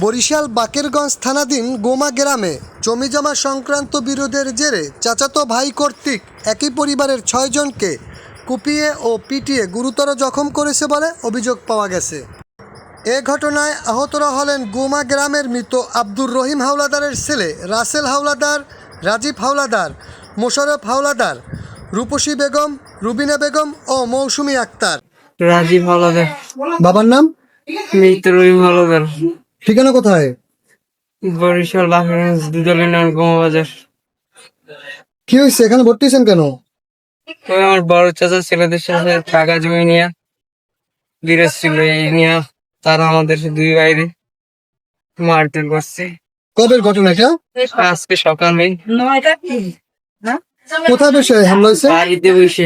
বরিশাল বাকেরগঞ্জ থানাধীন গোমা গ্রামে জমিজমা সংক্রান্ত বিরোধের জেরে চাচাতো ভাই কর্তৃক একই পরিবারের ৬ জনকে কুপিয়ে ও পিটিয়ে গুরুতর জখম করেছে বলে অভিযোগ পাওয়া গেছে। এ ঘটনায় আহতরা হলেন গোমা গ্রামের মৃত আব্দুর রহিম হাওলাদারের ছেলে রাসেল হাওলাদার, রাজীব হাওলাদার, মোশাররফ হাওলাদার, রূপসী বেগম, রুবিনা বেগম ও মৌসুমী আক্তার। রাজীব হাওলাদার। বাবার নাম? মৃত রহিম হাওলাদার। ঠিকানা কোথায়? বরিশাল বাকেরগঞ্জ দুদলী গোমা বাজার। কি হয়েছে, এখানে ভর্তি হয়েছেন কেন? ওই আমার বড় চাচা ছেলেদের সাথে টাকা জমি নিয়ে বিরোধ ছিল, এই নিয়ে তারা আমাদের দুই বাইরে মারধর করছে। কবের ঘটনা এটা? আজকে সকালে কোথায় বসে হামলা হয়েছে? বাড়িতে বসে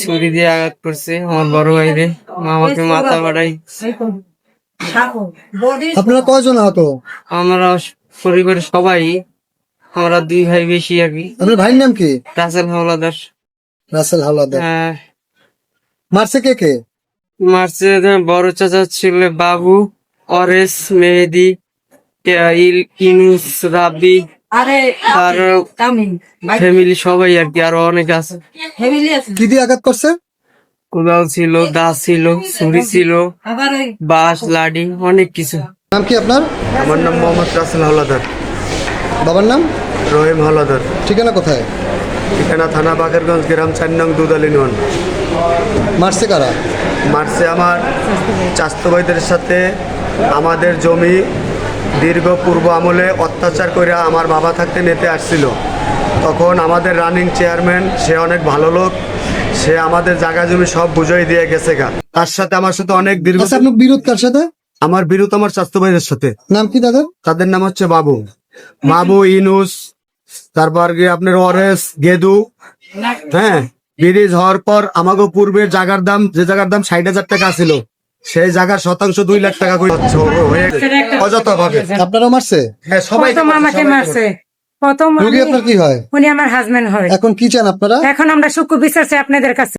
ছুরি দিয়ে আঘাত করছে আমার বড় ভাইরে, আমাকে মাথা বাড়াই। আপনারা কয়জন আহত? আমরা পরিবারের সবাই, আমরা দুই ভাই বেশি আর কি। আপনার ভাইয়ের নাম কি? রাসেল হাওলাদার। রাসেল হাওলাদার। মারছে কে কে? মারছে বড় চাচা ছিল বাবু, অরেস, মেহেদি, ইনুস, রাবি আর ফ্যামিলি সবাই আর কি, আরো অনেক আছে। কি দিয়ে আঘাত করছে? কোদাল ছিল, দা ছিল, ছুরি ছিল, বাঁশ, লাঠি, অনেক কিছু। নাম কি আপনার? আমার নাম মোহাম্মদ রাসেল হাওলাদার। বাবার নাম? রহিম হাওলাদার। ঠিকানা কোথায়? ঠিকানা থানা বাকেরগঞ্জ, গ্রাম ৪ নং দুদলী ইউনিয়ন। মারছে কারা? মারছে আমার চাচাতো ভাইদের সাথে আমাদের জমি দীর্ঘ পূর্ব আমলে অত্যাচার করে আমার বাবা থাকতে নিতে আসছিল। তখন আমাদের রানিং চেয়ারম্যান, সে অনেক ভালো লোক, সে আমাদের জায়গা জমি সব বুঝাই দিয়ে গেছে গা। তার সাথে আমার সাথে অনেক দীর্ঘ। আচ্ছা, আপনার বিরোধ কার সাথে? আমার বিরুদ্ধ আমার চাচাতো ভাইদের সাথে। নাম কি তাদের? তাদের নাম হচ্ছে বাবু, ইনুস, তারপর গিয়ে আপনার অরেস, গেদু। হ্যাঁ, ব্রিজ হওয়ার পর আমাকে পূর্বের জায়গার দাম, যে জায়গার দাম ৬০,০০০ টাকা ছিল, সেই জায়গার শতাংশ ২ লাখ টাকা করে অযথা ভাবে। আপনারা মারছে? হ্যাঁ, সবাই প্রথম আমাকে মারছে। প্রথম রোগী আপনার কি হয়? উনি আমার হাজবেন্ড হয়। এখন কি চান আপনারা? এখন আমরা সুখ বিচার চাই আপনাদের কাছে।